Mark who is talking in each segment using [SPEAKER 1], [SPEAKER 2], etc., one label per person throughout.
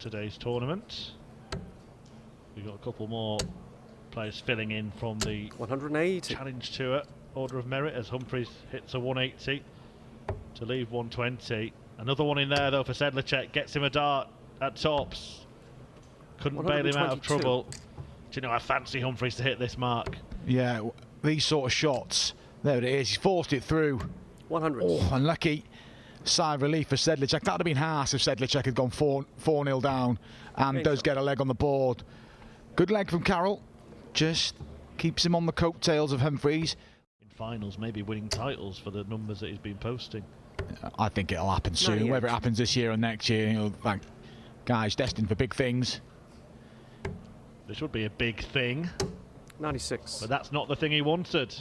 [SPEAKER 1] today's tournament. We've got a couple more players filling in from the
[SPEAKER 2] 180
[SPEAKER 1] Challenge Tour Order of Merit as Humphreys hits a 180 to leave 120. Another one in there though for Sedlacek, gets him a dart at tops. Couldn't bail him out of trouble. Do you know, I fancy Humphreys to hit this mark.
[SPEAKER 3] Yeah, these sort of shots. There it is, he's forced it through.
[SPEAKER 2] 100.
[SPEAKER 3] Oh, unlucky. Sigh of relief for Sedlacek. That would have been harsh if Sedlacek had gone 4-0 down and does get a leg on the board. Good leg from Carroll. Just keeps him on the coattails of Humphreys.
[SPEAKER 1] In finals, maybe winning titles for the numbers that he's been posting.
[SPEAKER 3] I think it'll happen soon. Whether it happens this year or next year, you know, that guy's destined for big things.
[SPEAKER 1] This would be a big thing.
[SPEAKER 2] 96.
[SPEAKER 1] But that's not the thing he wanted.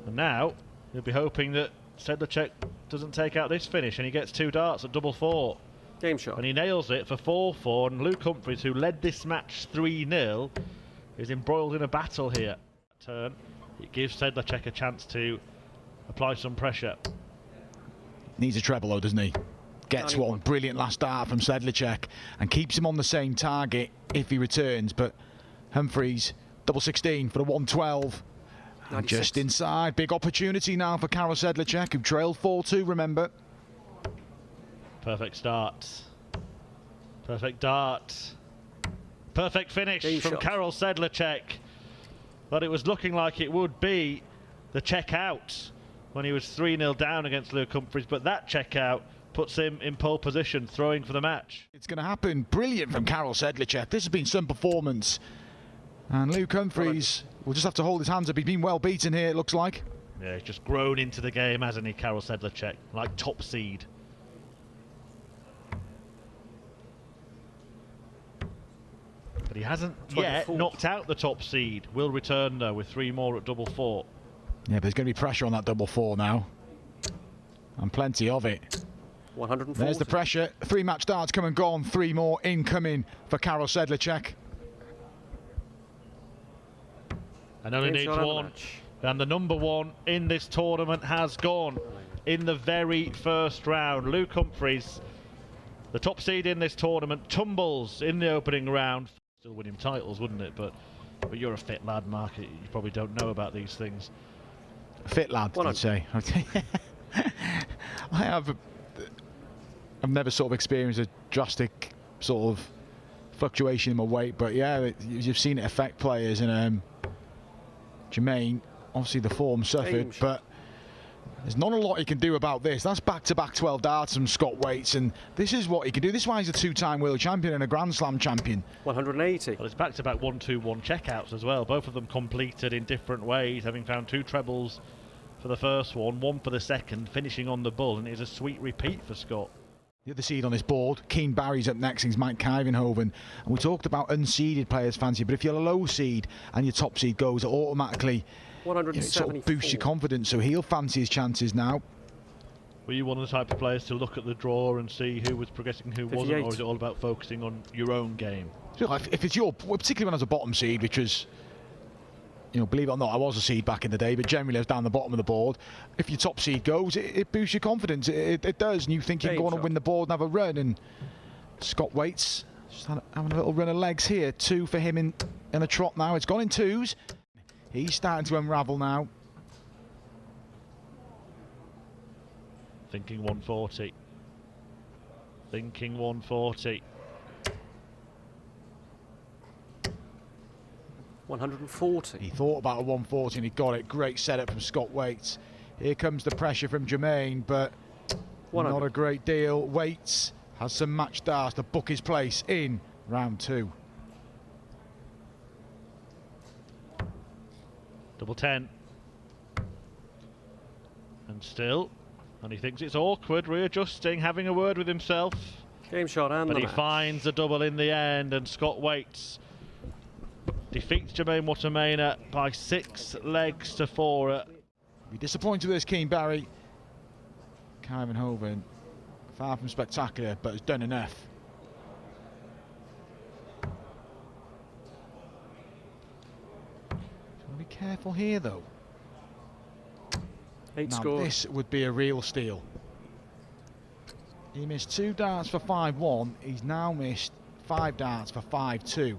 [SPEAKER 1] And now he'll be hoping that Sedlacek doesn't take out this finish and he gets 2 darts at double 4.
[SPEAKER 2] Game shot.
[SPEAKER 1] And he nails it for 4-4, and Luke Humphreys, who led this match 3-0, is embroiled in a battle here. Turn. It gives Sedlacek a chance to apply some pressure.
[SPEAKER 3] Needs a treble though, doesn't he? Gets one. Brilliant last dart from Sedlacek and keeps him on the same target if he returns. But Humphreys, double 16 for the 112. And just inside. Big opportunity now for Karol Sedlacek, who trailed 4-2, remember.
[SPEAKER 1] Perfect start. Perfect dart. Perfect finish from Karol Sedlacek. But it was looking like it would be the check out when he was 3-0 down against Luke Humphreys, but that check out puts him in pole position, throwing for the match.
[SPEAKER 3] It's going to happen. Brilliant from Karol Sedlacek. This has been some performance. And Luke Humphreys will just have to hold his hands up. He's been well beaten here, it looks like.
[SPEAKER 1] Yeah, he's just grown into the game, hasn't he, Karol Sedlacek? Like top seed. But he hasn't yet knocked out the top seed. Will return though with 3 more at double 4.
[SPEAKER 3] Yeah, but there's going to be pressure on that double 4 now. And plenty of it.
[SPEAKER 2] 140.
[SPEAKER 3] There's the pressure. 3 match darts come and gone. 3 more incoming for Karol Sedlacek.
[SPEAKER 1] And only needs 1. And the number 1 in this tournament has gone in the very first round. Luke Humphreys, the top seed in this tournament, tumbles in the opening round. Still winning titles, wouldn't it? But you're a fit lad, Mark. You probably don't know about these things.
[SPEAKER 3] Fit lad, I'd say. I've never sort of experienced a drastic sort of fluctuation in my weight, but yeah, you've seen it affect players. And Jermaine, obviously the form suffered, but there's not a lot he can do about this. That's back-to-back 12 darts from Scott Waits, and this is what he can do. This is why he's a 2-time world champion and a Grand Slam champion.
[SPEAKER 2] 180.
[SPEAKER 1] Well, it's back-to-back 1-2-1 checkouts as well. Both of them completed in different ways, having found 2 trebles for the first one, 1 for the second, finishing on the bull, and it is a sweet repeat for Scott.
[SPEAKER 3] The other seed on this board, Keane Barry's up next, he's Mike Kivenhoven. And we talked about unseeded players fancy, but if you're a low seed and your top seed goes, it automatically sort of boosts your confidence, so he'll fancy his chances now.
[SPEAKER 1] Were you one of the type of players to look at the draw and see who was progressing, who wasn't, or is it all about focusing on your own game?
[SPEAKER 3] So if it's your, particularly when I was a bottom seed, which was, you know, believe it or not, I was a seed back in the day, but generally I was down the bottom of the board. If your top seed goes, it boosts your confidence. It does, and you think you can go on and win the board and have a run. And Scott Waits just having a little run of legs here. 2 for him in a trot now. It's gone in 2s. He's starting to unravel now.
[SPEAKER 1] Thinking 140. Thinking 140.
[SPEAKER 2] 140.
[SPEAKER 3] He thought about a 140 and he got it. Great setup from Scott Waits. Here comes the pressure from Jermaine, but not a great deal. Waits has some match darts to book his place in round 2.
[SPEAKER 1] Double 10. And still, and he thinks it's awkward, readjusting, having a word with himself.
[SPEAKER 2] Game shot and
[SPEAKER 1] but he finds a double in the end, and Scott Waits defeats Jermaine Watermainer by 6 legs to 4.
[SPEAKER 3] Be disappointed with this Keane Barry. Kivenhoven, far from spectacular, but has done enough. Be careful here though.
[SPEAKER 2] 8
[SPEAKER 3] now
[SPEAKER 2] score.
[SPEAKER 3] This would be a real steal. He missed 2 darts for 5-1. He's now missed 5 darts for 5-2.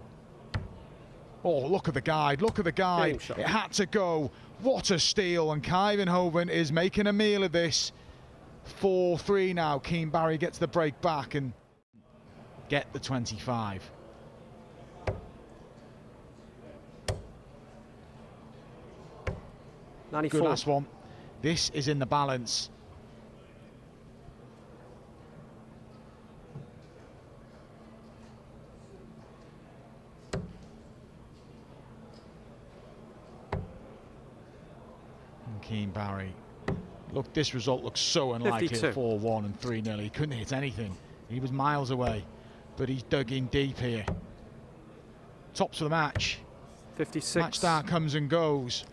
[SPEAKER 3] Oh, look at the guide, look at the guide. It had to go. What a steal, and Kyvenhoven is making a meal of this. 4-3 now. Keane Barry gets the break back and get the 25. Good last one. This is in the balance. And Keane Barry. Look, this result looks so unlikely
[SPEAKER 2] 52.
[SPEAKER 3] at 4-1 and 3-0. He couldn't hit anything. He was miles away, but he's dug in deep here. Tops of the match.
[SPEAKER 2] 56.
[SPEAKER 3] Match start comes and goes.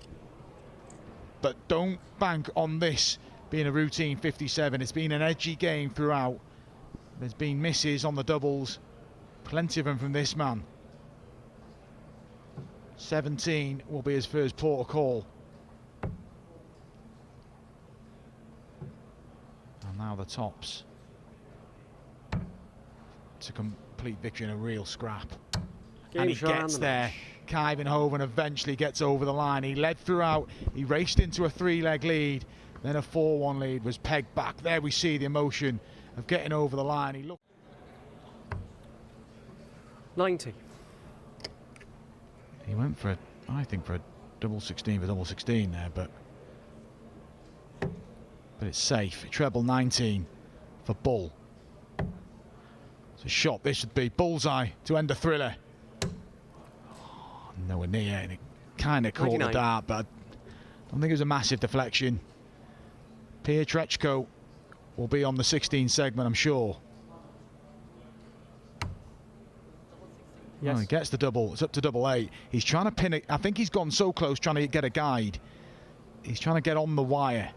[SPEAKER 3] But don't bank on this being a routine 57. It's been an edgy game throughout. There's been misses on the doubles. Plenty of them from this man. 17 will be his first port of call. And now the tops. To complete victory in a real scrap. And he gets there. Kyvenhoven eventually gets over the line. He led throughout. He raced into a 3-leg lead. Then a 4-1 lead was pegged back. There we see the emotion of getting over the line. He looked
[SPEAKER 2] 90.
[SPEAKER 3] He went for, I think, for a double 16 for double 16 there, but it's safe. Treble 19 for Bull. It's a shot. This would be bullseye to end the thriller. Nowhere near, and it kind of caught the dart, but I don't think it was a massive deflection. Pietreczko will be on the 16 segment, I'm sure.
[SPEAKER 2] Yes.
[SPEAKER 3] Well, he gets the double. It's up to double 8. He's trying to pin it. I think he's gone so close trying to get a guide. He's trying to get on the wire.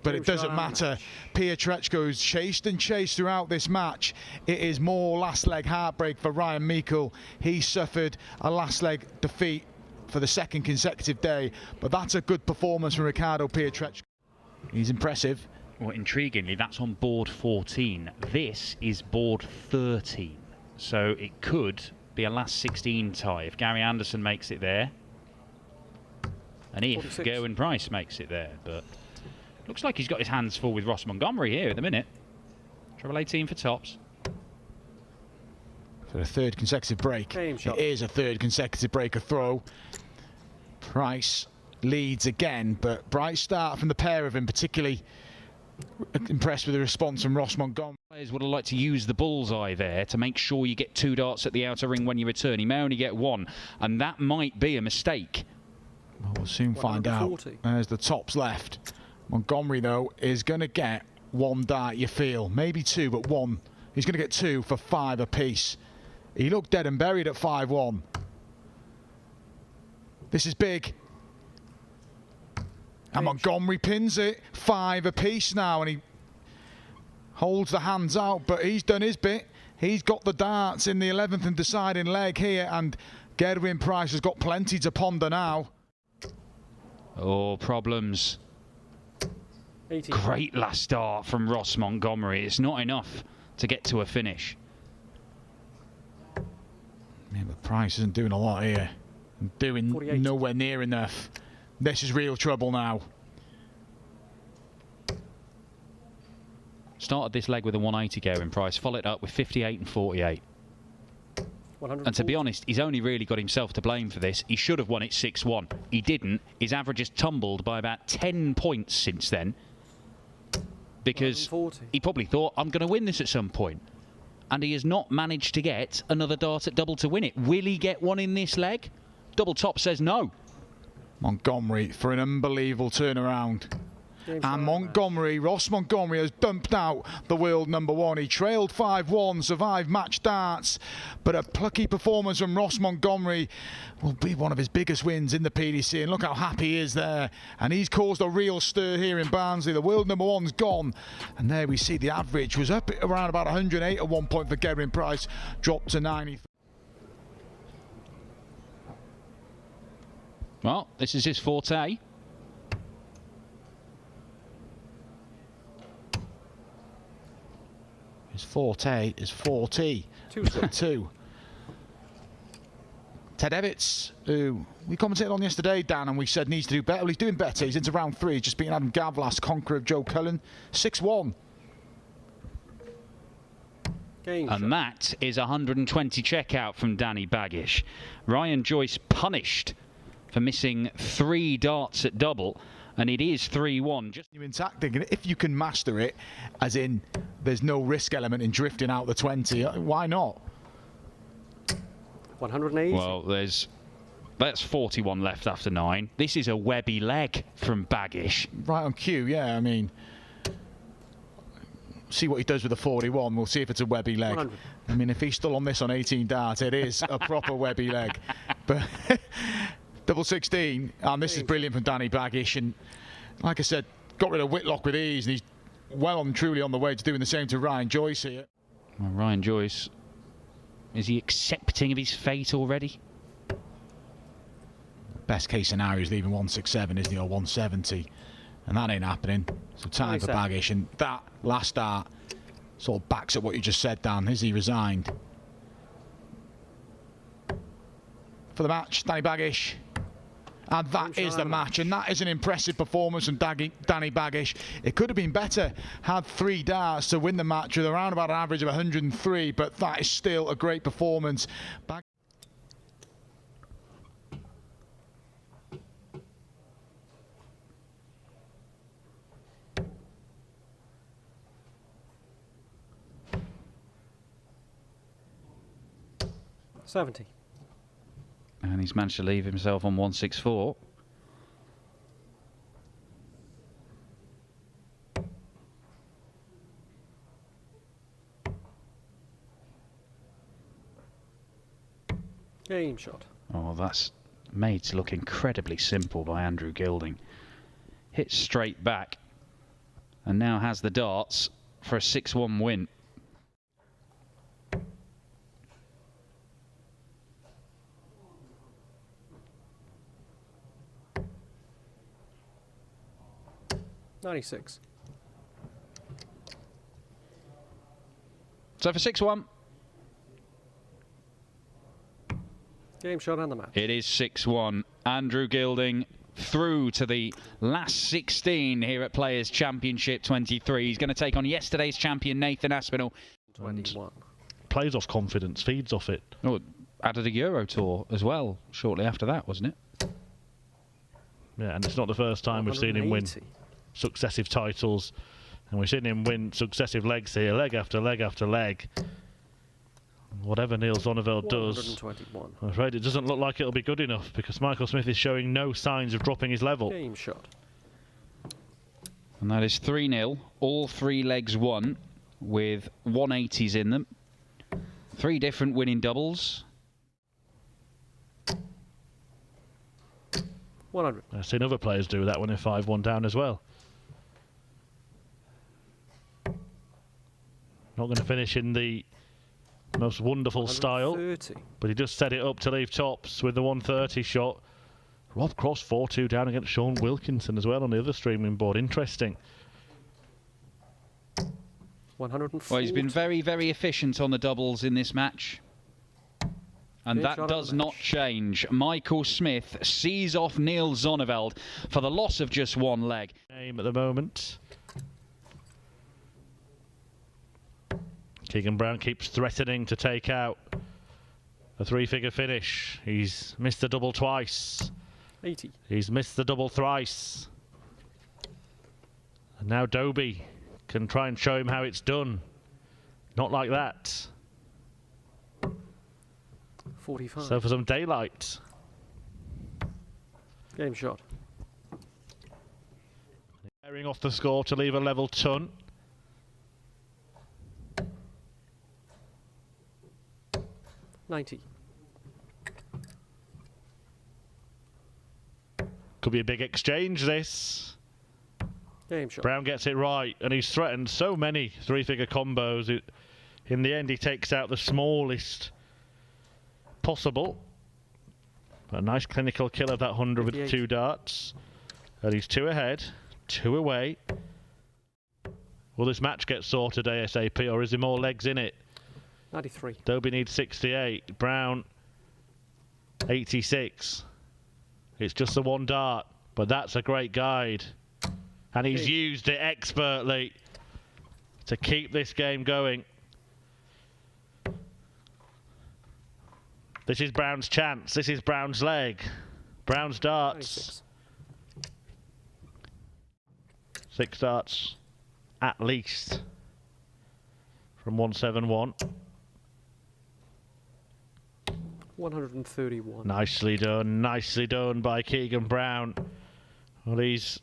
[SPEAKER 3] But it doesn't matter. Pietreczko's chased and chased throughout this match. It is more last leg heartbreak for Ryan Meikle. He suffered a last leg defeat for the 2nd consecutive day, but that's a good performance from Ricardo Pietreczko. He's impressive.
[SPEAKER 4] Well, intriguingly, that's on board 14. This is board 13, so it could be a last 16 tie if Gary Anderson makes it there, and if
[SPEAKER 2] 46.
[SPEAKER 4] Gerwyn Price makes it there. But looks like he's got his hands full with Ross Montgomery here at the minute. Treble 18 for tops.
[SPEAKER 3] For a 3rd consecutive break. It is a 3rd consecutive break of throw. Price leads again, but bright start from the pair of them, particularly impressed with the response from Ross Montgomery.
[SPEAKER 4] Players would have liked to use the bullseye there to make sure you get 2 darts at the outer ring when you return. He may only get 1, and that might be a mistake.
[SPEAKER 3] Well, we'll soon find out. There's the tops left. Montgomery, though, is going to get 1 dart, you feel. Maybe 2, but 1. He's going to get 2 for 5 apiece. He looked dead and buried at 5-1. This is big. And Montgomery pins it. 5 apiece now, and he holds the hands out, but he's done his bit. He's got the darts in the 11th and deciding leg here, and Gerwyn Price has got plenty to ponder now.
[SPEAKER 4] Oh, problems.
[SPEAKER 2] 80.
[SPEAKER 4] Great last start from Ross Montgomery. It's not enough to get to a finish.
[SPEAKER 3] Yeah, but Price isn't doing a lot here. Doing
[SPEAKER 2] 48.
[SPEAKER 3] Nowhere near enough. This is real trouble now.
[SPEAKER 4] Started this leg with a 180 Gerwyn Price, followed up with 58 and 48. And to be honest, he's only really got himself to blame for this. He should have won it 6-1. He didn't. His average has tumbled by about 10 points since then. Because he probably thought, I'm going to win this at some point. And he has not managed to get another dart at double to win it. Will he get one in this leg? Double top says no.
[SPEAKER 3] Montgomery for an unbelievable turnaround. And Montgomery, Ross Montgomery, has dumped out the world #1. He trailed 5-1, survived match darts, but a plucky performance from Ross Montgomery will be one of his biggest wins in the PDC. And look how happy he is there. And he's caused a real stir here in Barnsley. The world #1's gone. And there we see the average was up around about 108 at one point for Gerwyn Price, dropped to 90.
[SPEAKER 4] Well, this is his forte.
[SPEAKER 3] His forte is 40. 2. Ted Evitts, who we commentated on yesterday, Dan, and we said needs to do better. Well, he's doing better. He's into round 3. He's just beating Adam Gavlas, conqueror of Joe Cullen. 6-1.
[SPEAKER 4] And that is 120 checkout from Danny Baggish. Ryan Joyce punished for missing 3 darts at double, and it is 3-1. Just
[SPEAKER 3] in tactic, and if you can master it, as in there's no risk element in drifting out the 20, why not?
[SPEAKER 2] 180.
[SPEAKER 4] Well, that's 41 left after 9. This is a webby leg from Baggish.
[SPEAKER 3] Right on cue, yeah. I mean, see what he does with the 41. We'll see if it's a webby leg.
[SPEAKER 2] 100.
[SPEAKER 3] I mean, if he's still on this on 18 darts, it is a proper webby leg. But double 16, and this is brilliant from Danny Baggish. And like I said, got rid of Whitlock with ease, and he's well and truly on the way to doing the same to Ryan Joyce here.
[SPEAKER 4] Well, Ryan Joyce, is he accepting of his fate already?
[SPEAKER 3] Best case scenario is leaving 167, isn't he, or 170, and that ain't happening. So time for Baggish, and that last start sort of backs up what you just said, Dan. Is he resigned? For the match, Danny Baggish. And that is the match, and that is an impressive performance from Danny Baggish. It could have been better, had 3 darts to win the match with around about an average of 103, but that is still a great performance.
[SPEAKER 2] 70.
[SPEAKER 4] And he's managed to leave himself on 164.
[SPEAKER 2] Game shot.
[SPEAKER 4] Oh, that's made to look incredibly simple by Andrew Gilding. Hit straight back and now has the darts for a 6-1 win.
[SPEAKER 2] .96.
[SPEAKER 4] So for 6-1.
[SPEAKER 2] Game shot and the match.
[SPEAKER 4] It is 6-1. Andrew Gilding through to the last 16 here at Players Championship 23. He's going to take on yesterday's champion Nathan Aspinall.
[SPEAKER 2] 21.
[SPEAKER 1] Plays off confidence, feeds off it.
[SPEAKER 4] Oh, added a Euro Tour as well shortly after that, wasn't it?
[SPEAKER 1] Yeah, and it's not the first time we've seen him win successive titles, and we've seen him win successive legs here, leg after leg after leg. Whatever Neil Zonneveld does, I'm afraid it doesn't look like it'll be good enough, because Michael Smith is showing no signs of dropping his level.
[SPEAKER 2] Game shot.
[SPEAKER 4] And that is 3-0, all 3 legs won, with 180s in them. 3 different winning doubles.
[SPEAKER 2] 100.
[SPEAKER 1] I've seen other players do that when they're 5-1 down as well. Not going to finish in the most wonderful style, but he just set it up to leave tops with the 130 shot. Rob Cross 4-2 down against Sean Wilkinson as well on the other streaming board. Interesting.
[SPEAKER 2] 140.
[SPEAKER 4] Well, he's been very, very efficient on the doubles in this match. And that does not change. Michael Smith sees off Neil Zonneveld for the loss of just 1 leg.
[SPEAKER 1] At the moment. Keegan Brown keeps threatening to take out a 3-figure finish. He's missed the double twice.
[SPEAKER 2] 80.
[SPEAKER 1] He's missed the double thrice. And now Dobie can try and show him how it's done. Not like that.
[SPEAKER 2] 45.
[SPEAKER 1] So for some daylight.
[SPEAKER 2] Game shot.
[SPEAKER 1] Airing off the score to leave a level ton.
[SPEAKER 2] .90.
[SPEAKER 1] Could be a big exchange, this.
[SPEAKER 2] Game shot.
[SPEAKER 1] Brown gets it right, and he's threatened so many 3-figure combos. In the end, he takes out the smallest possible. A nice clinical kill of that 100 with 2 darts. And he's 2 ahead, 2 away. Will this match get sorted ASAP, or is there more legs in it?
[SPEAKER 2] 93.
[SPEAKER 1] Dobie needs 68. Brown, 86. It's just the one dart, but that's a great guide. And he's used it expertly to keep this game going. This is Brown's chance. This is Brown's leg. Brown's darts.
[SPEAKER 2] 96.
[SPEAKER 1] 6 darts at least from 171.
[SPEAKER 2] 131.
[SPEAKER 1] Nicely done by Keegan Brown. Well, he's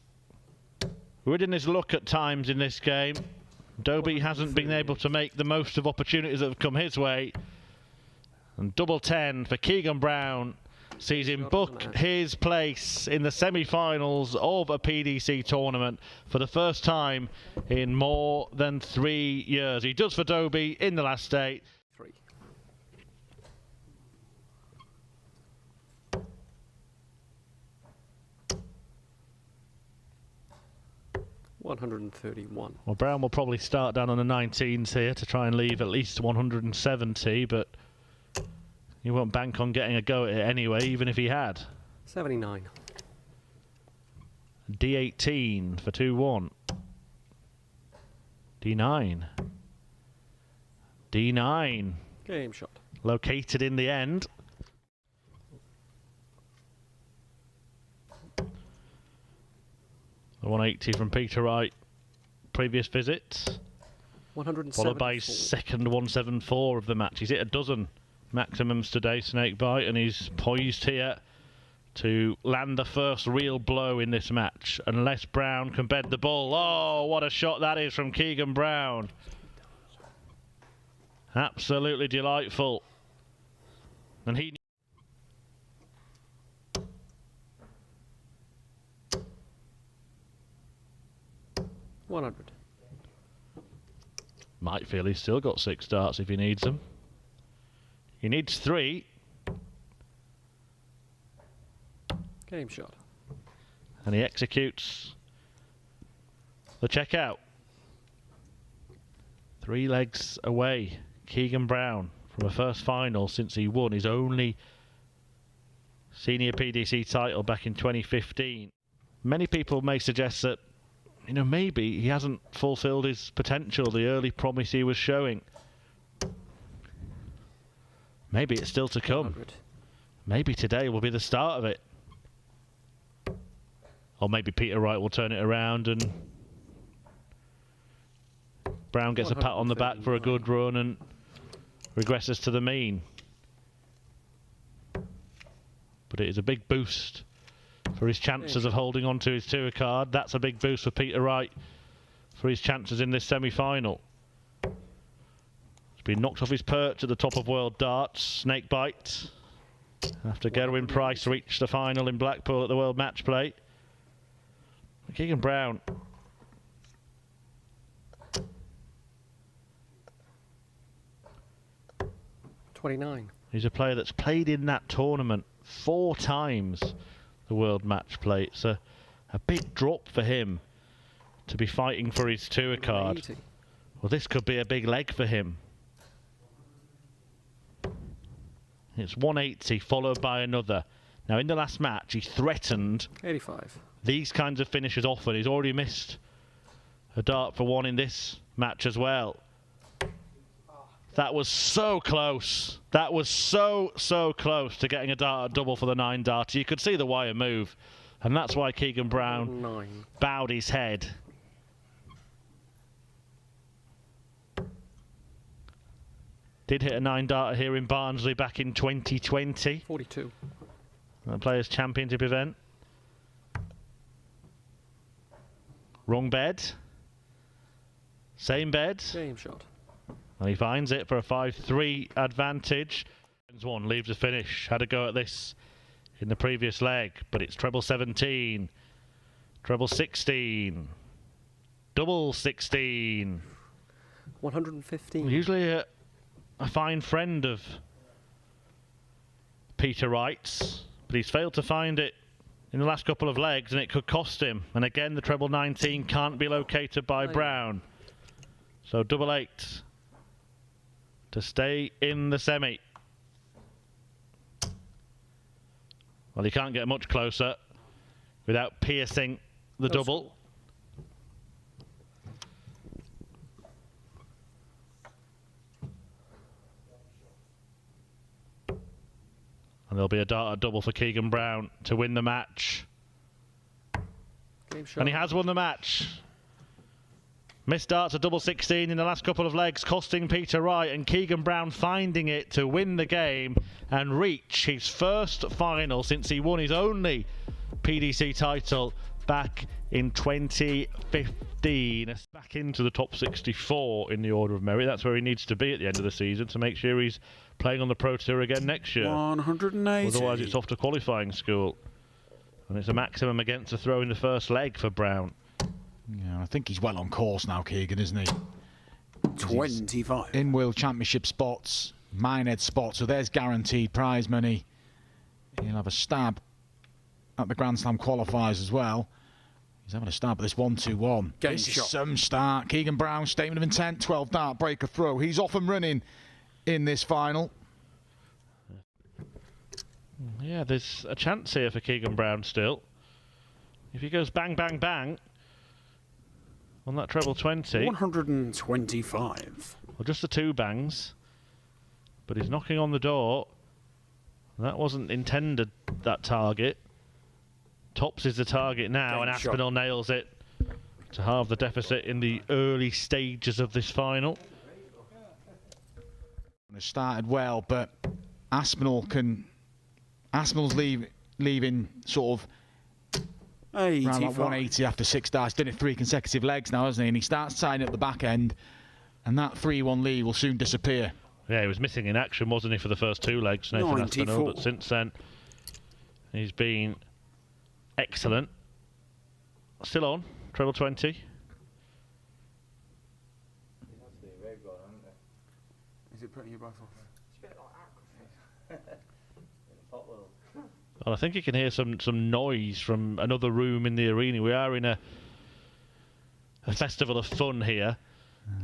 [SPEAKER 1] ridden his luck at times in this game. Dobie hasn't been able to make the most of opportunities that have come his way. And double 10 for Keegan Brown sees him book his place in the semi-finals of a PDC tournament for the first time in more than 3 years. He does for Dobie in the last 8.
[SPEAKER 2] 3. 131.
[SPEAKER 1] Well, Brown will probably start down on the 19s here to try and leave at least 170, but he won't bank on getting a go at it anyway, even if he had.
[SPEAKER 2] 79.
[SPEAKER 1] D18 for 2-1. D9. D9.
[SPEAKER 2] Game shot.
[SPEAKER 1] Located in the end. The 180 from Peter Wright. Previous visit.
[SPEAKER 2] 174.
[SPEAKER 1] Followed by his second 174 of the match. He's hit a dozen maximums today, Snakebite, and he's poised here to land the first real blow in this match, unless Brown can bed the ball. Oh, what a shot that is from Keegan Brown. Absolutely delightful. And he...
[SPEAKER 2] $100.
[SPEAKER 1] Might feel he's still got 6 darts if he needs them. He needs 3.
[SPEAKER 2] Game shot.
[SPEAKER 1] And he executes the checkout. 3 legs away. Keegan Brown from a first final since he won his only senior PDC title back in 2015. Many people may suggest that, you know, maybe he hasn't fulfilled his potential, the early promise he was showing. Maybe it's still to come.
[SPEAKER 2] 100.
[SPEAKER 1] Maybe today will be the start of it. Or maybe Peter Wright will turn it around and Brown gets a pat on the back for a good run and regresses to the mean. But it is a big boost for his chances of holding on to his tour card. That's a big boost for Peter Wright for his chances in this semi-final. He's been knocked off his perch at the top of World Darts, Snakebite, after Gerwyn Price reached the final in Blackpool at the World Match Play. Keegan Brown.
[SPEAKER 2] $29.
[SPEAKER 1] He's a player that's played in that tournament 4 times, the World Match Play. It's a big drop for him to be fighting for his tour card.
[SPEAKER 2] 80.
[SPEAKER 1] Well, this could be a big leg for him. It's 180 followed by another. Now, in the last match, he threatened
[SPEAKER 2] 85.
[SPEAKER 1] these kinds of finishes often. He's already missed a dart for 1 in this match as well. That was so close. That was so close to getting a dart at double for the 9 darter. You could see the wire move. And that's why Keegan Brown
[SPEAKER 2] 9.
[SPEAKER 1] bowed his head. Did hit a 9 darter here in Barnsley back in 2020.
[SPEAKER 2] 42.
[SPEAKER 1] The Players' Championship event. Wrong bed. Same bed.
[SPEAKER 2] Game shot.
[SPEAKER 1] And he finds it for a 5-3 advantage. One leaves a finish. Had a go at this in the previous leg, but it's treble 17, treble 16, double 16.
[SPEAKER 2] 115.
[SPEAKER 1] Usually a fine friend of Peter Wright's, but he's failed to find it in the last couple of legs, and it could cost him. And again, the treble 19 can't be located by Brown. So double 8 to stay in the semi. Well, he can't get much closer without piercing the double. And there'll be a dart double for Keegan Brown to win the match. And he has won the match. Missed darts at double 16 in the last couple of legs, costing Peter Wright, and Keegan Brown finding it to win the game and reach his first final since he won his only PDC title back in 2015. Back into the top 64 in the order of merit. That's where he needs to be at the end of the season to make sure he's playing on the Pro Tour again next year.
[SPEAKER 5] 180.
[SPEAKER 1] Otherwise it's off to qualifying school. And it's a maximum against a throw in the first leg for Brown.
[SPEAKER 3] Yeah, I think he's well on course now, Keegan, isn't he?
[SPEAKER 5] 25.
[SPEAKER 3] In World Championship spots, Minehead spots, so there's guaranteed prize money. He'll have a stab at the Grand Slam qualifiers as well. He's having a stab at this 1-2-1. This is some start. Keegan Brown, statement of intent, 12 dart, breaker throw. He's off and running in this final.
[SPEAKER 1] Yeah, there's a chance here for Keegan Brown still. If he goes bang, bang, bang on that treble 20.
[SPEAKER 5] 125.
[SPEAKER 1] Well, just the 2 bangs. But he's knocking on the door. That wasn't intended, that target. Tops is the target now, and Aspinall nails it to halve the deficit in the early stages of this final.
[SPEAKER 3] It started well, but Aspinall's leaving sort of around like 180 after 6 darts. Done it 3 consecutive legs now, hasn't he? And he starts tying up the back end, and that 3-1 lead will soon disappear.
[SPEAKER 1] Yeah, he was missing in action, wasn't he, for the first 2 legs, Nathan Aspinall? But since then, he's been excellent. Still on, treble 20.
[SPEAKER 5] Is it putting you both off?
[SPEAKER 1] Well, I think you can hear some noise from another room in the arena. We are in a festival of fun here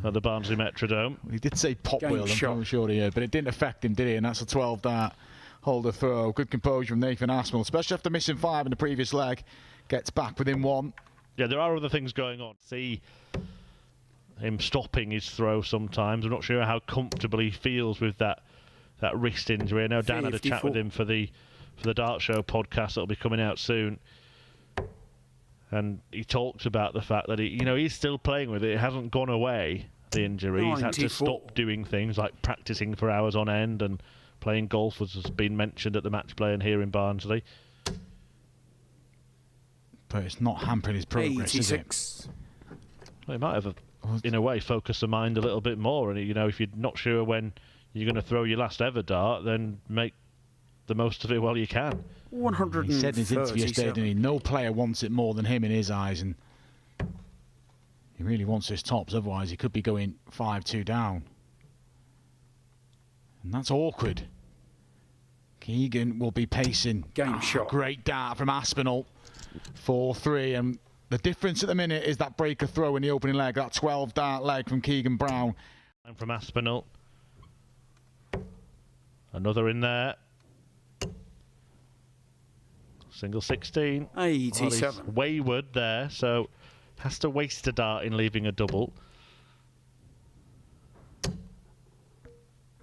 [SPEAKER 1] at the Barnsley Metrodome.
[SPEAKER 3] He did say pop wheel, I'm sure he heard, but it didn't affect him, did he? And that's a 12 dart holder throw. Good composure from Nathan Aspinall, especially after missing 5 in the previous leg. Gets back within 1.
[SPEAKER 1] Yeah, there are other things going on. See him stopping his throw sometimes. I'm not sure how comfortable he feels with that wrist injury. I know Dan had a chat with him for the Dart Show podcast that'll be coming out soon, and he talks about the fact that he's still playing with it. It hasn't gone away, the injury. 94. He's had to stop doing things like practicing for hours on end and playing golf, as has been mentioned at the match play and here in Barnsley.
[SPEAKER 3] But it's not hampering his progress,
[SPEAKER 5] 86.
[SPEAKER 3] is it?
[SPEAKER 1] Well, he might have, in a way, focused the mind a little bit more. And if you're not sure when you're going to throw your last ever dart, then make the most of it while you can.
[SPEAKER 5] 137.
[SPEAKER 3] He said in his interview yesterday, didn't he? No player wants it more than him in his eyes, and he really wants his tops. Otherwise, he could be going 5-2 down, and that's awkward. Keegan will be pacing.
[SPEAKER 5] Game shot.
[SPEAKER 3] Great dart from Aspinall. 4-3, and the difference at the minute is that breaker throw in the opening leg, that 12 dart leg from Keegan Brown.
[SPEAKER 1] And from Aspinall. Another in there. Single 16.
[SPEAKER 5] 87.
[SPEAKER 1] Well, wayward there, so has to waste a dart in leaving a double.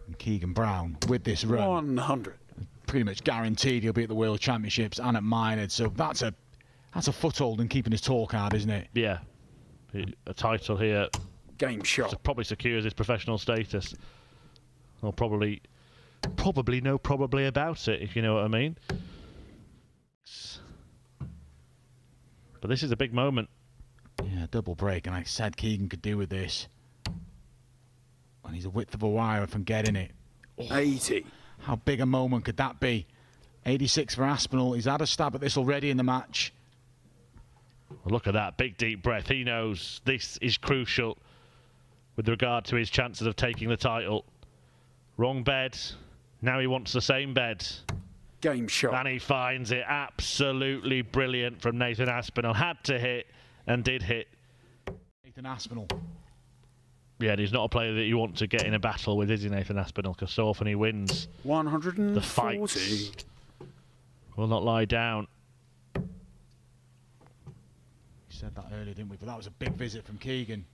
[SPEAKER 3] And Keegan Brown with this run.
[SPEAKER 5] 100.
[SPEAKER 3] Pretty much guaranteed he'll be at the World Championships and at Minehead, so that's a foothold in keeping his tour card, isn't it?
[SPEAKER 1] Yeah. A title here.
[SPEAKER 5] Game shot.
[SPEAKER 1] Probably secures his professional status. Or probably no probably about it, if you know what I mean. But this is a big moment.
[SPEAKER 3] Yeah, double break, and I said Keegan could do with this. And he's a width of a wire from getting it.
[SPEAKER 5] Oh, 80.
[SPEAKER 3] How big a moment could that be? 86 for Aspinall. He's had a stab at this already in the match.
[SPEAKER 1] Well, look at that big deep breath. He knows this is crucial with regard to his chances of taking the title. Wrong bed. Now he wants the same bed.
[SPEAKER 5] Game shot.
[SPEAKER 1] And he finds it. Absolutely brilliant from Nathan Aspinall. Had to hit and did hit.
[SPEAKER 3] Nathan Aspinall.
[SPEAKER 1] Yeah, and he's not a player that you want to get in a battle with, is he, Nathan Aspinall? Because so often he wins
[SPEAKER 5] 140.
[SPEAKER 1] the fights. Will not lie down.
[SPEAKER 3] You said that earlier, didn't we? But that was a big visit from Keegan.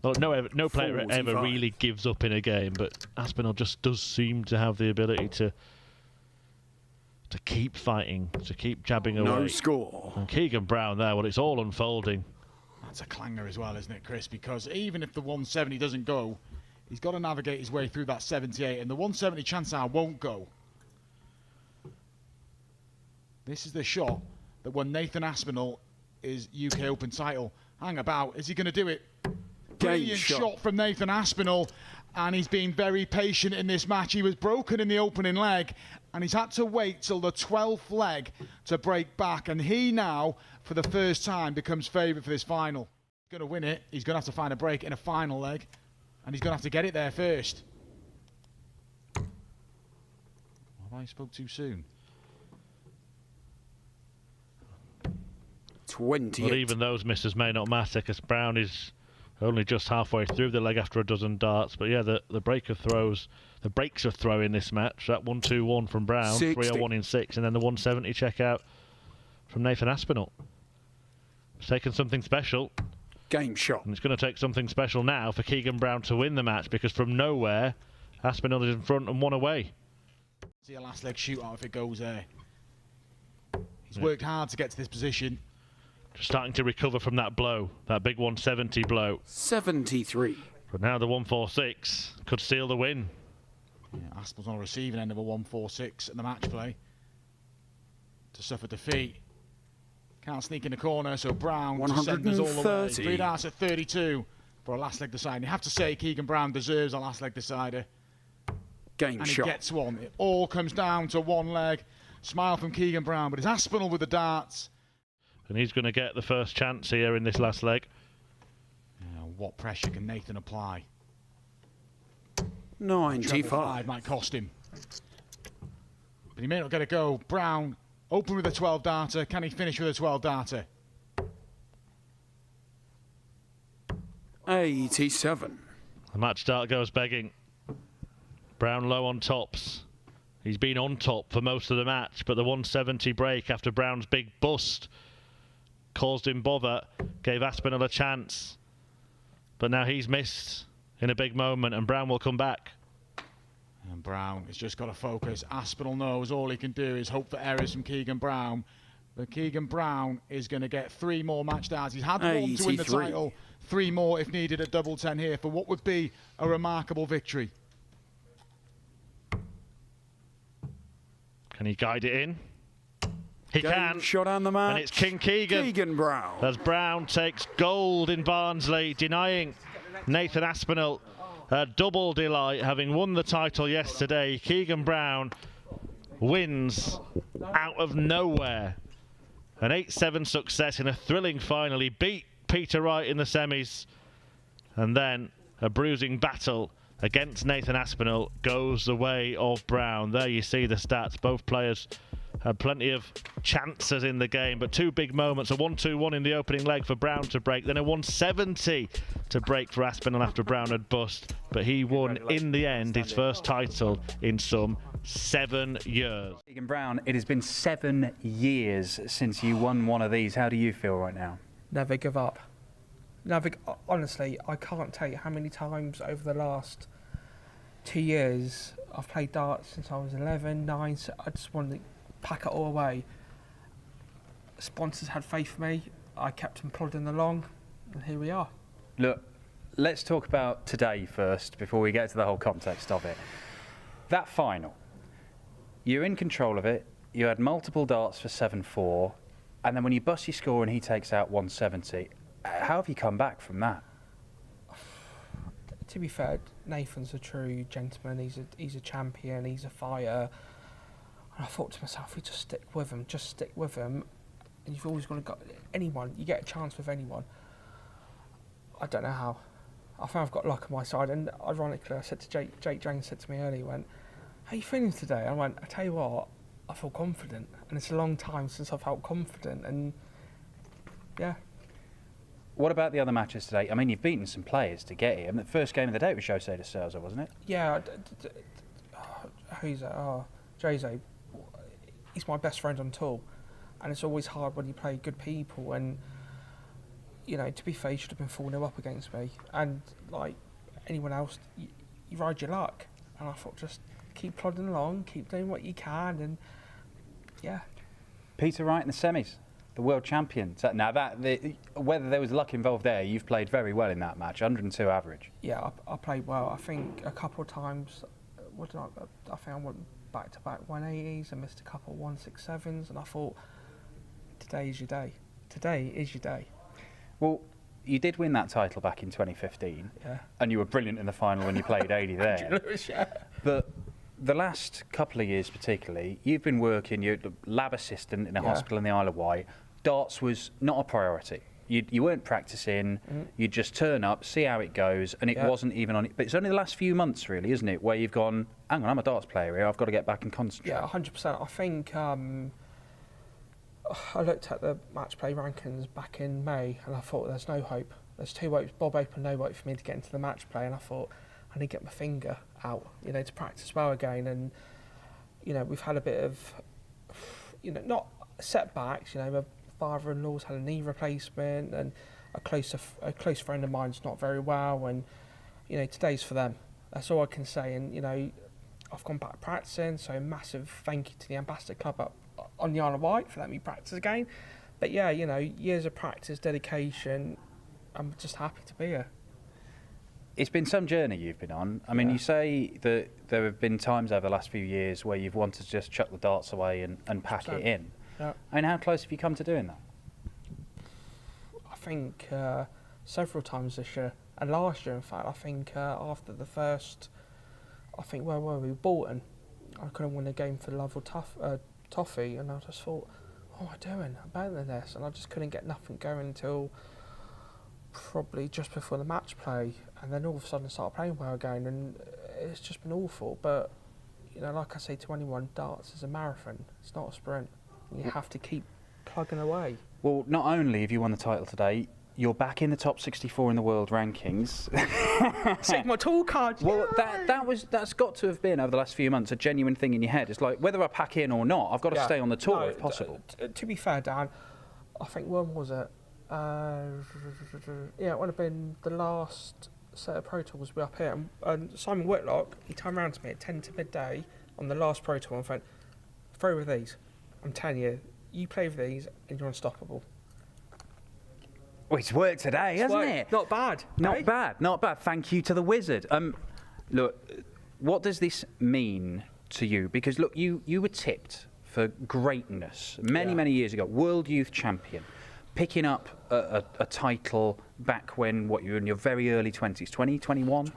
[SPEAKER 1] Well, no player
[SPEAKER 5] 45.
[SPEAKER 1] ever really gives up in a game, but Aspinall just does seem to have the ability to keep fighting, to keep jabbing away.
[SPEAKER 5] No score.
[SPEAKER 1] And Keegan Brown there, well, it's all unfolding.
[SPEAKER 3] That's a clanger as well, isn't it, Chris? Because even if the 170 doesn't go, he's got to navigate his way through that 78, and the 170 chance hour won't go. This is the shot that won Nathan Aspinall his UK Open title. Hang about, is he going to do it? Brilliant shot from Nathan Aspinall, and he's been very patient in this match. He was broken in the opening leg, and he's had to wait till the 12th leg to break back, and he now, for the first time, becomes favourite for this final. He's going to win it. He's going to have to find a break in a final leg, and he's going to have to get it there first. Have I spoke too soon?
[SPEAKER 5] 28.
[SPEAKER 1] But even those misses may not matter, because Brown is only just halfway through the leg after a dozen darts. But yeah, the break of throws, the breaks of throw in this match. That 1-2-1 from Brown, 3-1 in 6, and then the 170 check out from Nathan Aspinall. It's taken something special.
[SPEAKER 5] Game shot.
[SPEAKER 1] And it's going to take something special now for Keegan Brown to win the match, because from nowhere, Aspinall is in front and one away.
[SPEAKER 3] See a last leg shootout if it goes there. He's worked hard to get to this position.
[SPEAKER 1] Just starting to recover from that blow, that big 170 blow.
[SPEAKER 5] 73.
[SPEAKER 1] But now the 146 could seal the win.
[SPEAKER 3] Yeah, Aspinall's on the receiving end of a 146 in the match play to suffer defeat. Can't sneak in the corner, so Brown to send us all the way. 3 darts at 32 for a last leg decider. You have to say Keegan Brown deserves a last leg decider.
[SPEAKER 5] Game
[SPEAKER 3] and
[SPEAKER 5] shot.
[SPEAKER 3] He gets one. It all comes down to one leg. Smile from Keegan Brown, but it's Aspinall with the darts.
[SPEAKER 1] And he's going to get the first chance here in this last leg.
[SPEAKER 3] What pressure can Nathan apply?
[SPEAKER 5] 95.
[SPEAKER 3] Might cost him. But he may not get a go. Brown, open with a 12 darter. Can he finish with a 12 darter?
[SPEAKER 5] 87.
[SPEAKER 1] The match start goes begging. Brown low on tops. He's been on top for most of the match, but the 170 break after Brown's big bust caused him bother, gave Aspinall a chance. But now he's missed in a big moment, and Brown will come back.
[SPEAKER 3] And Brown has just got to focus. Aspinall knows all he can do is hope for errors from Keegan Brown. But Keegan Brown is going to get 3 more match starts. He's had 1 to win the title. 3 more if needed at double 10 here for what would be a remarkable victory.
[SPEAKER 1] Can he guide it in? He can.
[SPEAKER 5] Shot on the match.
[SPEAKER 1] And it's King Keegan.
[SPEAKER 5] Keegan Brown.
[SPEAKER 1] As Brown takes gold in Barnsley, denying Nathan Aspinall a double delight, having won the title yesterday. Keegan Brown wins out of nowhere. An 8-7 success in a thrilling final. He beat Peter Wright in the semis. And then a bruising battle against Nathan Aspinall goes the way of Brown. There you see the stats. Both players had plenty of chances in the game, but 2 big moments. A 1-2-1 in the opening leg for Brown to break, then a 170 to break for Aspinall after Brown had bust. But he won, in the end, his first title in some 7 years.
[SPEAKER 6] Keegan Brown, it has been 7 years since you won one of these. How do you feel right now?
[SPEAKER 7] Never give up. Honestly, I can't tell you how many times over the last 2 years I've played darts since I was 11, 9, so I just wanted to pack it all away. Sponsors had faith in me, I kept them plodding along, and here we are.
[SPEAKER 6] Look, let's talk about today first before we get to the whole context of it. That final, you're in control of it, you had multiple darts for 7-4, and then when you bust your score and he takes out 170, how have you come back from that?
[SPEAKER 7] To be fair, Nathan's a true gentleman, he's a champion, he's a fighter. And I thought to myself, we just stick with him, and you've always got to go, anyone, you get a chance with anyone. I don't know how. I think I've got luck on my side, and ironically, I said to Jake James said to me earlier, he went, how are you feeling today? I went, I tell you what, I feel confident, and it's a long time since I felt confident, and yeah.
[SPEAKER 6] What about the other matches today? I mean, you've beaten some players to get here. I mean, the first game of the day was Jose de Sousa, wasn't it?
[SPEAKER 7] Yeah. Who's that? Oh, Jose. He's my best friend on tour, and it's always hard when you play good people. And you know, to be fair, he should have been 4-0 up against me. And like anyone else, you ride your luck. And I thought, just keep plodding along, keep doing what you can, and yeah.
[SPEAKER 6] Peter Wright in the semis, the world champion. Now, whether there was luck involved there, you've played very well in that match, 102 average.
[SPEAKER 7] Yeah, I played well. I think a couple of times, I think I went back-to-back 180s and missed a couple of 167s, and I thought, today is your day. Today is your day.
[SPEAKER 6] Well, you did win that title back in 2015,
[SPEAKER 7] yeah,
[SPEAKER 6] and you were brilliant in the final when you played 80 there. But the last couple of years particularly, you've been working, you're a lab assistant in a hospital in the Isle of Wight. Darts was not a priority. You weren't practicing, you'd just turn up, see how it goes, and it wasn't even on it. But it's only the last few months, really, isn't it, where you've gone, hang on, I'm a darts player here, I've got to get back and concentrate.
[SPEAKER 7] Yeah, 100%. I think I looked at the match play rankings back in May, and I thought there's no hope. There's 2 hopes, Bob Open, no hope for me to get into the match play, and I thought I need to get my finger out, you know, to practice well again. And you know, we've had a bit of, you know, not setbacks. You know, my father-in-law's had a knee replacement, and a close friend of mine's not very well, and you know, today's for them. That's all I can say. And you know, I've gone back practicing, so massive thank you to the Ambassador Club up on the Isle of Wight for letting me practice again. But yeah, you know, years of practice, dedication, I'm just happy to be here.
[SPEAKER 6] It's been some journey you've been on. I mean, you say that there have been times over the last few years where you've wanted to just chuck the darts away and pack it in.
[SPEAKER 7] Yeah.
[SPEAKER 6] I mean, how close have you come to doing that?
[SPEAKER 7] I think several times this year, and last year, in fact. I think after the first, where were we? Bolton. I couldn't win a game for the level toffee, and I just thought, what am I doing? I'm better than this, and I just couldn't get nothing going until probably just before the match play, and then all of a sudden I started playing well again, and it's just been awful. But you know, like I say to anyone, darts is a marathon, it's not a sprint. You have to keep plugging away. Well,
[SPEAKER 6] not only have you won the title today, you're back in the top 64 in the world rankings.
[SPEAKER 7] Take my tool card.
[SPEAKER 6] Well, that's got to have been over the last few months a genuine thing in your head. It's like, whether I pack in or not, I've got to stay on the tour if possible.
[SPEAKER 7] To be fair, Dan, I think when was it? Yeah, it would have been the last set of Pro Tours we up here. And Simon Whitlock, he turned around to me at 10 to midday on the last Pro Tour and went, throw with these. I'm telling you, you play with these and you're unstoppable.
[SPEAKER 6] Well, it's worked today, hasn't it?
[SPEAKER 7] Not bad.
[SPEAKER 6] Not bad, not bad. Thank you to the wizard. Look, what does this mean to you? Because look, you were tipped for greatness many years ago. World Youth Champion. Picking up a title back when, you were in your very early 20s, 20, 21?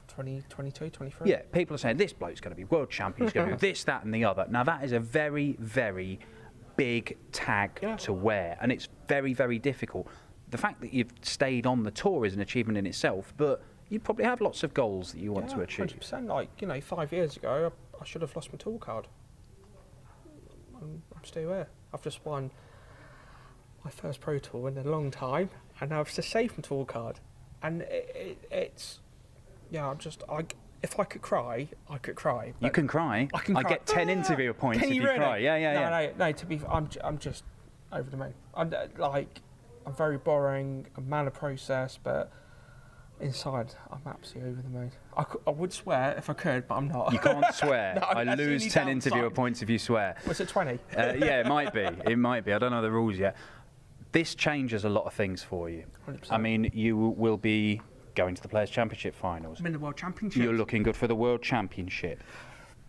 [SPEAKER 7] 20, 22, 23.
[SPEAKER 6] Yeah, people are saying, this bloke's going to be world champion, he's going to do this, that and the other. Now, that is a very, very big tag to wear, and it's very, very difficult. The fact that you've stayed on the tour is an achievement in itself, but you probably have lots of goals that you want to achieve.
[SPEAKER 7] 100%. Like, you know, 5 years ago, I should have lost my tour card. I'm still here. I've just won my first Pro Tour in a long time, and now I've just saved my tour card. And it's... Yeah, if I could cry, I could cry.
[SPEAKER 6] You can cry.
[SPEAKER 7] I can cry.
[SPEAKER 6] I get 10 interview points if you
[SPEAKER 7] really?
[SPEAKER 6] cry. Yeah.
[SPEAKER 7] No. To be, I'm just over the moon. I'm very boring. I'm man of process, but inside, I'm absolutely over the moon. I would swear if I could, but I'm not.
[SPEAKER 6] You can't swear.
[SPEAKER 7] No,
[SPEAKER 6] I lose 10 interviewer points if you swear.
[SPEAKER 7] Was it 20?
[SPEAKER 6] Yeah, it might be. It might be. I don't know the rules yet. This changes a lot of things for you.
[SPEAKER 7] 100%.
[SPEAKER 6] I mean, you will be going to the Players' Championship finals.
[SPEAKER 7] I'm in the World Championship.
[SPEAKER 6] You're looking good for the World Championship.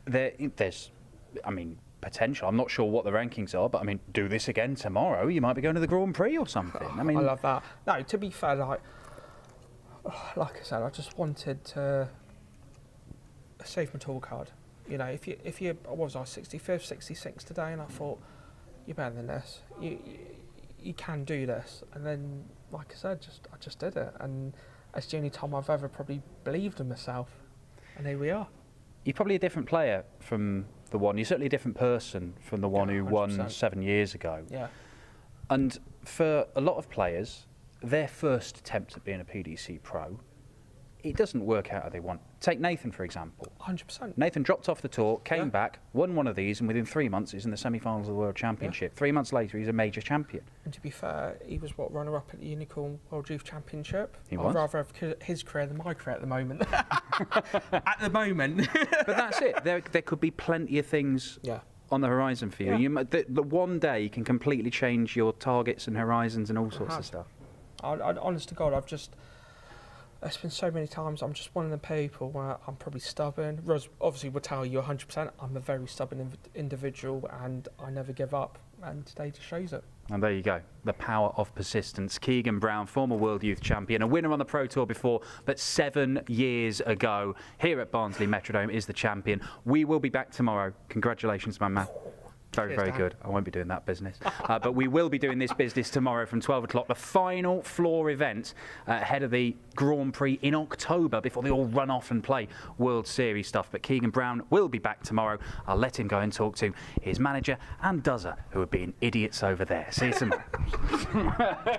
[SPEAKER 6] There's, I mean, potential. I'm not sure what the rankings are, but I mean, do this again tomorrow, you might be going to the Grand Prix or something. I mean,
[SPEAKER 7] I love that. No, to be fair, like I said, I just wanted to save my tour card. You know, if you, what was I, 65th, 66th today, and I thought, you're better than this. You can do this. And then, like I said, I just did it, and it's the only time I've ever probably believed in myself, and here we are.
[SPEAKER 6] You're probably a different player from the one. You're certainly a different person from the one who
[SPEAKER 7] 100%.
[SPEAKER 6] won 7 years ago.
[SPEAKER 7] Yeah.
[SPEAKER 6] And for a lot of players, their first attempt at being a PDC pro, it doesn't work out how they want. Take Nathan, for example.
[SPEAKER 7] 100%.
[SPEAKER 6] Nathan dropped off the tour, came back, won one of these, and within 3 months he's in the semi-finals of the World Championship. 3 months later, he's a major champion.
[SPEAKER 7] And to be fair, he was, runner-up at the Unicorn World Youth Championship?
[SPEAKER 6] He
[SPEAKER 7] I'd
[SPEAKER 6] was.
[SPEAKER 7] rather have his career than my career at the moment. At the moment.
[SPEAKER 6] But that's it. There could be plenty of things on the horizon for you. The one day can completely change your targets and horizons and all sorts of stuff.
[SPEAKER 7] Honest to God, there's been so many times I'm just one of the people where I'm probably stubborn. Ros obviously will tell you 100%. I'm a very stubborn individual and I never give up. And today just shows it.
[SPEAKER 6] And there you go, the power of persistence. Keegan Brown, former World Youth Champion, a winner on the Pro Tour before, but 7 years ago, here at Barnsley Metrodome, is the champion. We will be back tomorrow. Congratulations, my man. Very good. I won't be doing that business. But we will be doing this business tomorrow from 12 o'clock, the final floor event ahead of the Grand Prix in October before they all run off and play World Series stuff. But Keegan Brown will be back tomorrow. I'll let him go and talk to his manager and Duzzer, who are being idiots over there. See you tomorrow.